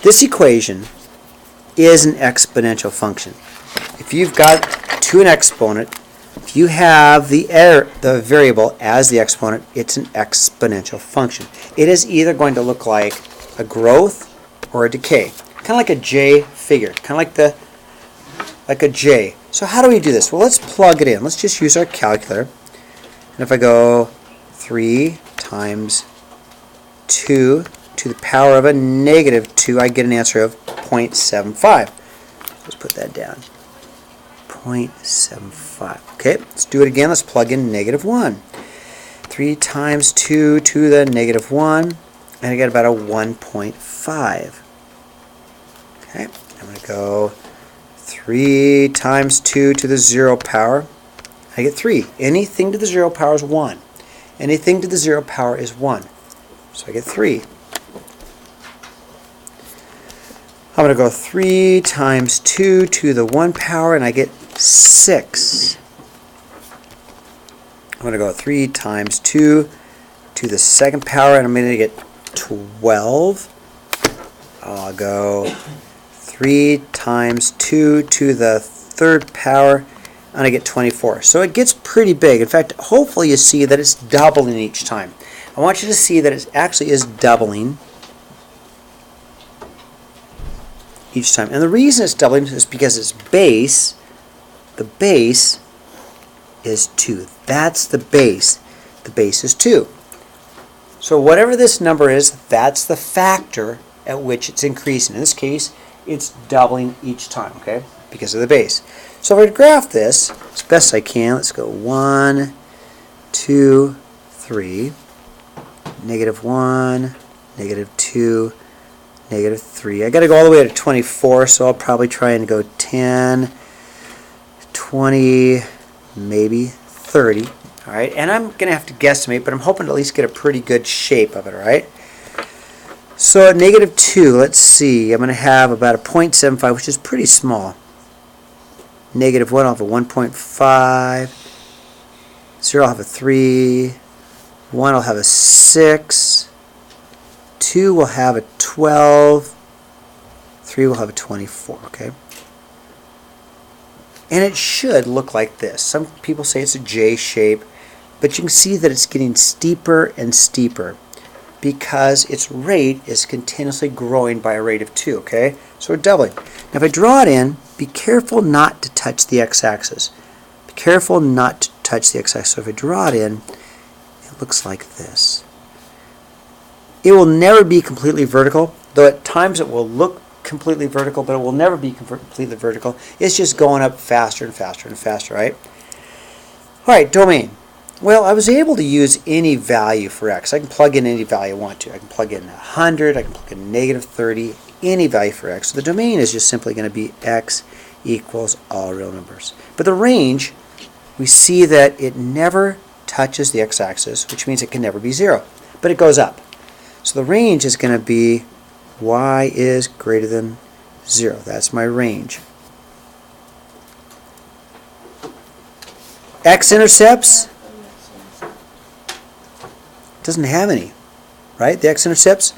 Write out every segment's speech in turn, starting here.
This equation is an exponential function. If you've got to an exponent, if you have the variable as the exponent, it's an exponential function. It is either going to look like a growth or a decay, kind of like a J figure, kind of like a J. So how do we do this? Well, let's plug it in. Let's just use our calculator. And if I go 3 times 2 to the power of a negative 2, I get an answer of 0.75. Let's put that down. 0.75. Okay, let's do it again. Let's plug in negative 1. 3 times 2 to the negative 1, and I get about a 1.5. Okay, I'm going to go 3 times 2 to the 0 power. I get 3. Anything to the 0 power is 1. Anything to the 0 power is 1. So I get 3. I'm going to go 3 times 2 to the 1 power, and I get 6. I'm going to go 3 times 2 to the 2nd power, and I'm going to get 12. I'll go 3 times 2 to the 3rd power, and I get 24. So it gets pretty big. In fact, hopefully you see that it's doubling each time. I want you to see that it actually is doubling each time. And the reason it's doubling is because its base, the base is 2. That's the base. The base is 2. So whatever this number is, that's the factor at which it's increasing. In this case, it's doubling each time, okay, because of the base. So if I graph this as best I can, let's go 1, 2, 3, negative 1, negative 2, negative 3. I got to go all the way to 24, so I'll probably try and go 10, 20, maybe 30. All right, and I'm going to have to guesstimate, but I'm hoping to at least get a pretty good shape of it, all right? So at negative 2, let's see, I'm going to have about a 0.75, which is pretty small. Negative 1, I'll have a 1.5. 0, I'll have a 3. 1, I'll have a 6. 2 will have a 12. 3 will have a 24, okay? And it should look like this. Some people say it's a J shape, but you can see that it's getting steeper and steeper because its rate is continuously growing by a rate of 2, okay? So we're doubling. Now if I draw it in, be careful not to touch the x-axis. Be careful not to touch the x-axis. So if I draw it in, it looks like this. It will never be completely vertical, though at times it will look completely vertical, but it will never be completely vertical. It's just going up faster and faster and faster, right? All right, domain. Well, I was able to use any value for x. I can plug in any value I want to. I can plug in 100, I can plug in negative 30, any value for x. So the domain is just simply going to be x equals all real numbers. But the range, we see that it never touches the x-axis, which means it can never be 0, but it goes up. So the range is going to be y is greater than 0. That's my range. X-intercepts doesn't have any, right? The x-intercepts,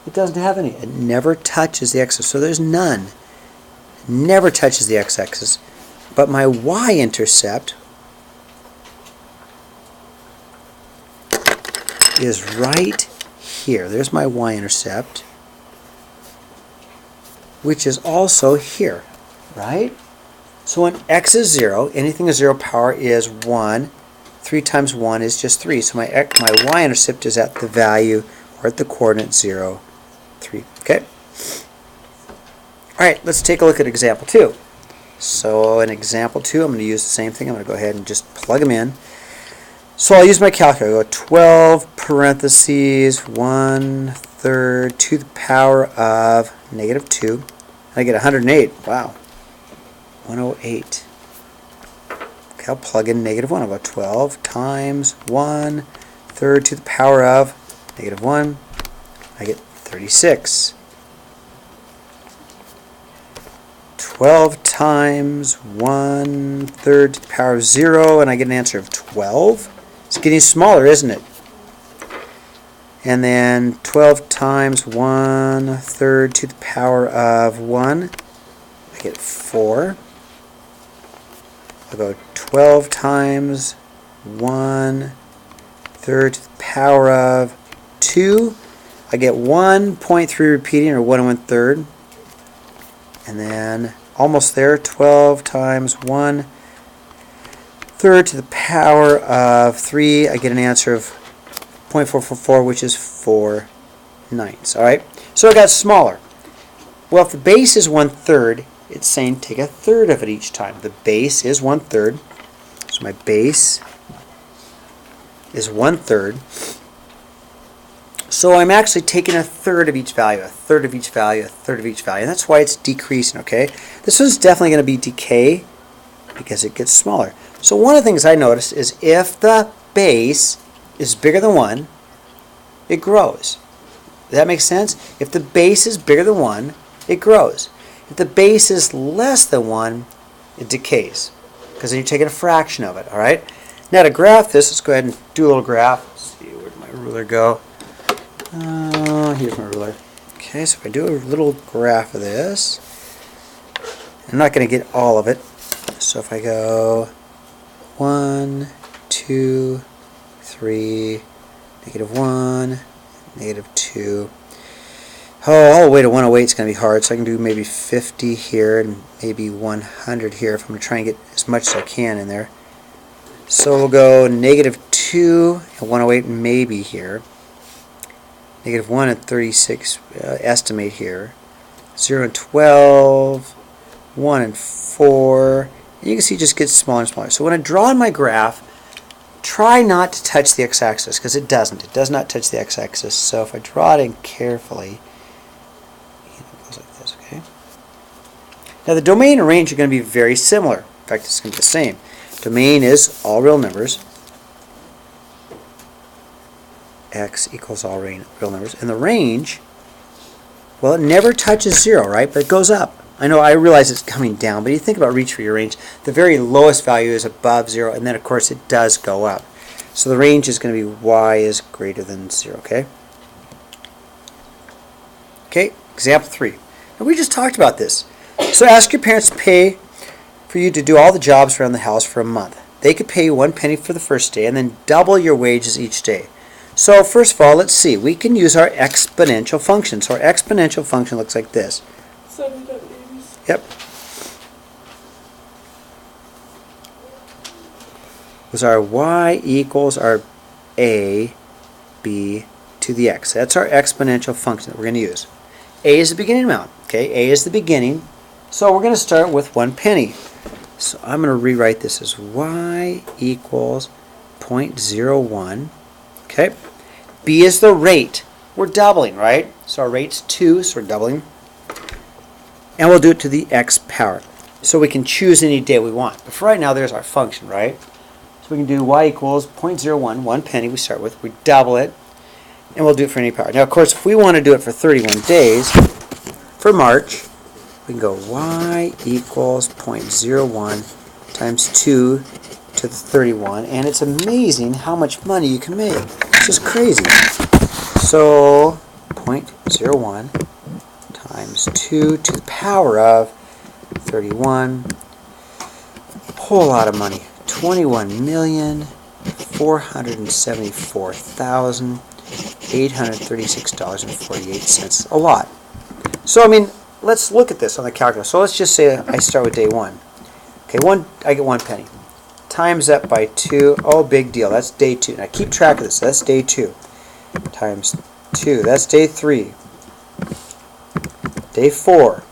it doesn't have any. It never touches the x-axis, so there's none. It never touches the x-axis. But my y-intercept is right here. There's my y-intercept, which is also here, right? So when x is 0, anything to 0 power is 1. 3 times 1 is just 3. So my y-intercept is at the value, or at the coordinate 0, 3. Okay? All right, let's take a look at example 2. So in example 2, I'm going to use the same thing. I'm going to go ahead and just plug them in. So I'll use my calculator. I'll go 12 parentheses 1/3 to the power of negative 2. I get 108. Wow. 108. Okay, I'll plug in negative 1. I'll go 12 times 1/3 to the power of negative 1. I get 36. 12 times 1/3 to the power of 0, and I get an answer of 12. It's getting smaller, isn't it? And then 12 times 1/3 to the power of 1. I get 4. I'll go 12 times 1/3 to the power of 2. I get 1.3 repeating, or 1 1/3. And then almost there, 12 times 1/3 to the power of 3. I get an answer of 0.444, which is 4/9. All right, so it got smaller. Well, if the base is 1/3, it's saying take 1/3 of it each time. The base is 1/3, so my base is 1/3. So I'm actually taking 1/3 of each value, 1/3 of each value, 1/3 of each value. And that's why it's decreasing, okay? This one's definitely going to be decay because it gets smaller. So one of the things I noticed is if the base is bigger than 1, it grows. Does that make sense? If the base is bigger than 1, it grows. If the base is less than 1, it decays, because then you're taking a fraction of it, all right? Now to graph this, let's go ahead and do a little graph. Let's see, where did my ruler go? Here's my ruler. Okay, so if I do a little graph of this, I'm not going to get all of it. So if I go 1, 2, 3, -1, -2. Oh, all the way to 108 is going to be hard, so I can do maybe 50 here and maybe 100 here if I'm going to try and get as much as I can in there. So we'll go -2 and 108 maybe here. -1 and 36 estimate here. 0 and 12, 1 and 4. And you can see it just gets smaller and smaller. So when I draw in my graph, try not to touch the x-axis, because it doesn't. It does not touch the x-axis. So if I draw it in carefully, it goes like this, okay? Now the domain and range are going to be very similar. In fact, it's going to be the same. Domain is all real numbers. X equals all real numbers. And the range, well, it never touches 0, right? But it goes up. I know, I realize it's coming down, but you think about reach for your range. The very lowest value is above 0, and then of course it does go up. So the range is going to be y is greater than 0, okay? Okay, example 3. And we just talked about this. So ask your parents to pay for you to do all the jobs around the house for a month. They could pay you 1 penny for the first day and then double your wages each day. So first of all, let's see. We can use our exponential function. So our exponential function looks like this. Yep. Was our y equals our a, b to the x. That's our exponential function that we're going to use. A is the beginning amount. Okay, a is the beginning. So we're going to start with 1 penny. So I'm going to rewrite this as y equals 0.01. Okay. B is the rate. We're doubling, right? So our rate's 2, so we're doubling. And we'll do it to the x power. So we can choose any day we want. But for right now, there's our function, right? So we can do y equals 0.01, 1 penny we start with. We double it, and we'll do it for any power. Now, of course, if we want to do it for 31 days, for March, we can go y equals 0.01 times 2 to the 31. And it's amazing how much money you can make. It's just crazy. So 0.01 times 2 to the power of 31. Whole lot of money. $21,474,836.48. A lot. So I mean, let's look at this on the calculator. So let's just say I start with day 1. Okay, I get 1 penny. Times that by 2. Oh, big deal. That's day 2. Now keep track of this. That's day 2. Times 2. That's day 3. Day 4.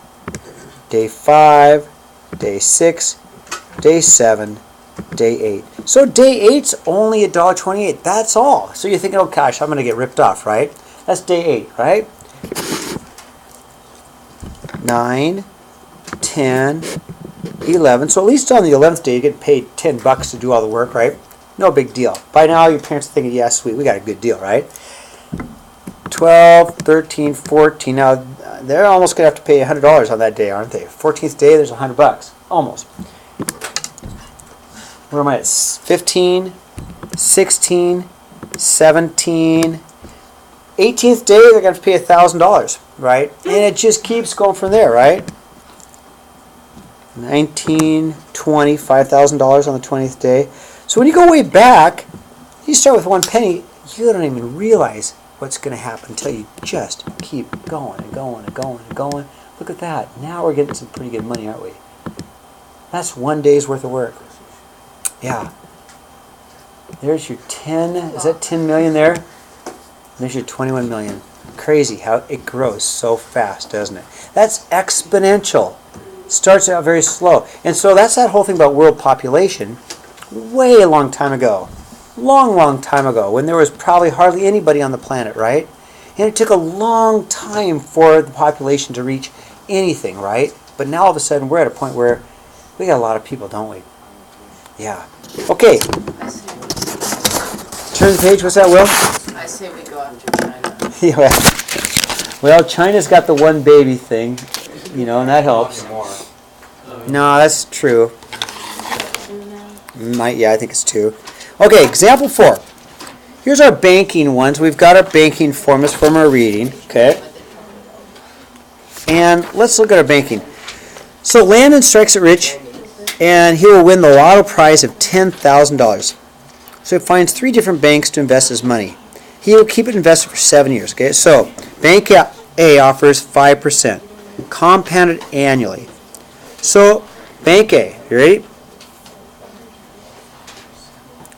Day 5. Day 6. Day 7. Day 8. So day 8's only $1.28. That's all. So you're thinking, oh gosh, I'm going to get ripped off, right? That's day 8, right? 9, 10, 11. So at least on the 11th day, you get paid $10 to do all the work, right? No big deal. By now, your parents are thinking, yeah, sweet, we got a good deal, right? 12, 13, 14. Now, they're almost going to have to pay $100 on that day, aren't they? 14th day, there's $100. Almost. Where am I at? 15, 16, 17, 18th day, they're going to have to pay $1,000, right? And it just keeps going from there, right? 19, 20, $5,000 on the 20th day. So when you go way back, you start with 1 penny, you don't even realize what's going to happen until you just keep going and going and going and going. Look at that. Now we're getting some pretty good money, aren't we? That's 1 day's worth of work. Yeah. There's your 10, is that 10 million there? There's your 21 million. Crazy how it grows so fast, doesn't it? That's exponential. Starts out very slow. And so that's that whole thing about world population way a long time ago. Long time ago, when there was probably hardly anybody on the planet, right? And it took a long time for the population to reach anything, right? But now all of a sudden we're at a point where we got a lot of people, don't we? Yeah. Okay. Turn the page. What's that, Will? I say we go after China. Yeah. Well, China's got the one baby thing, you know, and that helps. No, that's true. Yeah, I think it's 2. Okay, example 4. Here's our banking ones. We've got our banking formulas from our reading, okay? And let's look at our banking. So Landon strikes it rich, and he will win the lotto prize of $10,000. So he finds 3 different banks to invest his money. He will keep it invested for 7 years, okay? So Bank A offers 5%, compounded annually. So Bank A, you ready?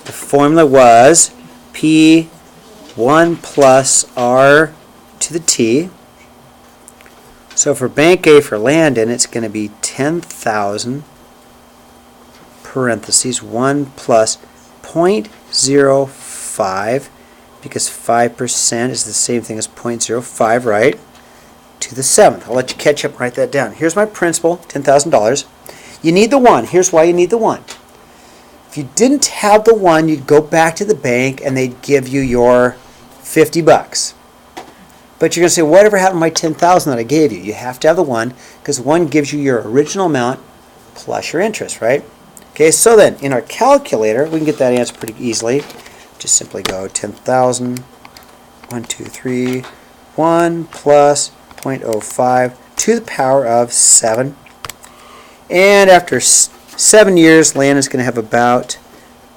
The formula was P1 plus R to the T. So for Bank A for Landon, it's going to be 10,000 parentheses 1 plus 0.05, because 5% is the same thing as 0.05, right? To the 7th. I'll let you catch up and write that down. Here's my principal, $10,000. You need the 1. Here's why you need the 1. If you didn't have the 1, you'd go back to the bank and they'd give you your $50. But you're going to say, whatever happened to my $10,000 that I gave you? You have to have the 1, because 1 gives you your original amount plus your interest, right? Okay, so then in our calculator, we can get that answer pretty easily. Just simply go 10,000, 1, 2, 3, 1 plus 0.05 to the power of 7. And after 7 years, Landon's going to have about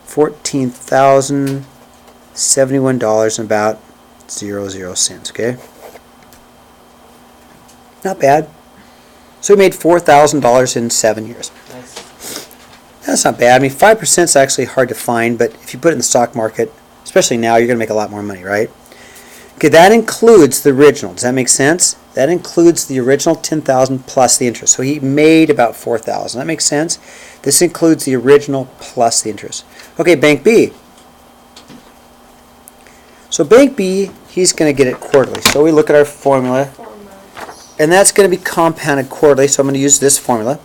$14,071 and about 00 cents, okay? Not bad. So he made $4,000 in 7 years. Nice. That's not bad. I mean, 5% is actually hard to find, but if you put it in the stock market, especially now, you're going to make a lot more money, right? Okay, that includes the original. Does that make sense? That includes the original 10,000 plus the interest. So he made about 4,000. That makes sense? This includes the original plus the interest. Okay, Bank B. So Bank B, he's going to get it quarterly. So we look at our formula, and that's going to be compounded quarterly. So I'm going to use this formula.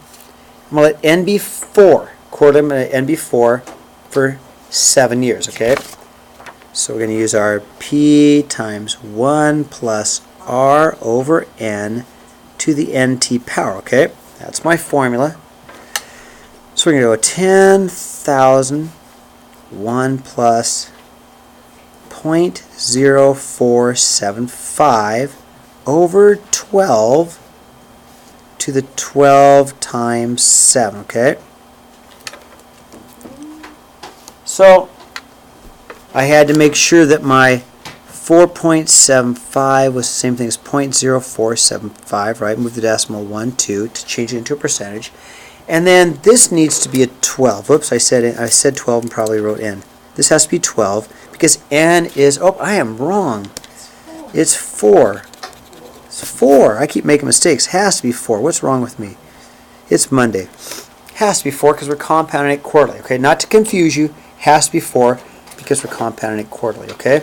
I'm going to let N be 4. Quarterly, I'm going to N be 4 for 7 years, okay? So we're going to use our P times 1 plus R over N to the NT power, okay? That's my formula. So we're going to go 10,000, 1 plus 0.0475 over 12 to the 12 times 7, okay? So I had to make sure that my 4.75 was the same thing as 0.0475, right? Move the decimal 1, 2 to change it into a percentage. And then this needs to be a 12. Whoops, I said 12 and probably wrote N. This has to be 12 because N is, oh, I am wrong. It's 4. It's 4. I keep making mistakes. Has to be 4. What's wrong with me? It's Monday. Has to be 4 because we're compounding it quarterly. Okay, not to confuse you. Has to be 4 because we're compounding it quarterly. Okay.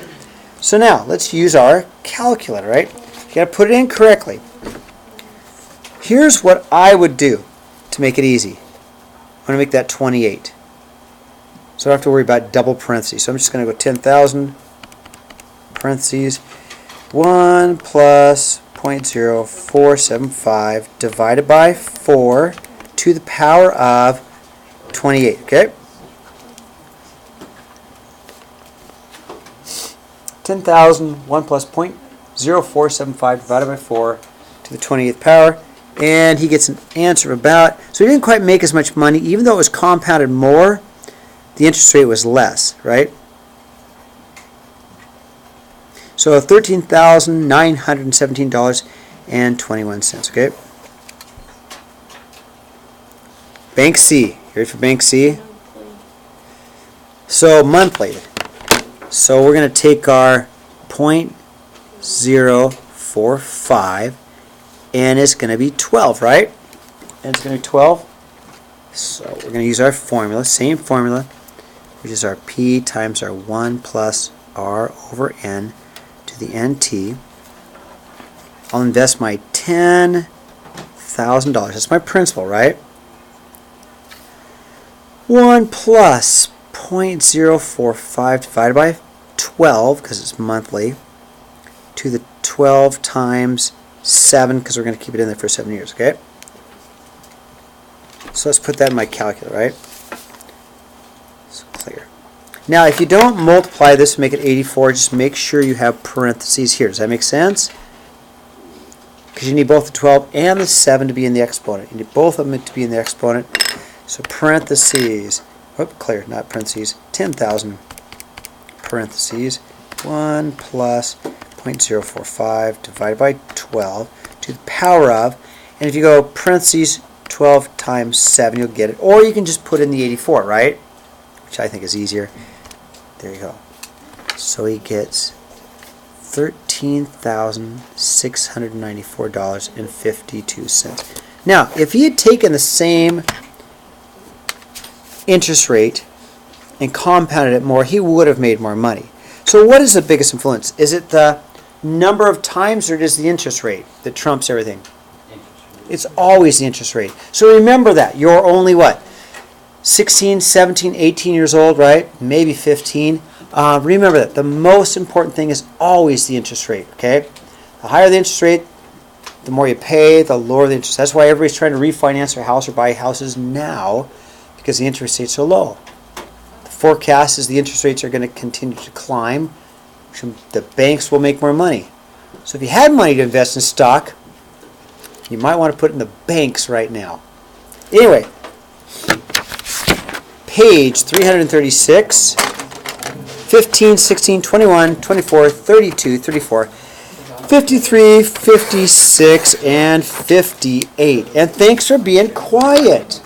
So now let's use our calculator. Right. You got to put it in correctly. Here's what I would do to make it easy. I'm going to make that 28. So I don't have to worry about double parentheses. So I'm just going to go 10,000 parentheses 1 plus 0.0475 divided by 4 to the power of 28. Okay. 10,000 1 plus 0.0475 0.0475 divided by 4 to the 28th power. And he gets an answer of about, so he didn't quite make as much money. Even though it was compounded more, the interest rate was less, right? So $13,917.21, okay? Bank C. You ready for Bank C? So monthly. So we're going to take our 0.045 and it's going to be 12, right? And it's going to be 12. So we're going to use our formula, same formula, which is our P times our 1 plus R over N to the NT. I'll invest my $10,000. That's my principal, right? 1 plus 0.045 divided by 12, because it's monthly, to the 12 times 7, because we're going to keep it in there for 7 years, okay? So let's put that in my calculator, right? So clear. Now, if you don't multiply this to make it 84, just make sure you have parentheses here. Does that make sense? Because you need both the 12 and the 7 to be in the exponent. You need both of them to be in the exponent. So parentheses, clear, not parentheses, 10,000 parentheses, 1 plus 0.045 divided by 12 to the power of, and if you go parentheses 12 times 7, you'll get it. Or you can just put in the 84, right? Which I think is easier. There you go. So he gets $13,694.52. Now, if he had taken the same interest rate and compounded it more, he would have made more money. So what is the biggest influence? Is it the number of times or is it the interest rate that trumps everything? It's always the interest rate. So remember that. You're only what? 16, 17, 18 years old, right? Maybe 15. Remember that. The most important thing is always the interest rate, okay? The higher the interest rate, the more you pay, the lower the interest. That's why everybody's trying to refinance their house or buy houses now, because the interest rates are low. The forecast is the interest rates are going to continue to climb. The banks will make more money. So if you had money to invest in stock, you might want to put it in the banks right now. Anyway, page 336, 15, 16, 21, 24, 32, 34, 53, 56, and 58. And thanks for being quiet.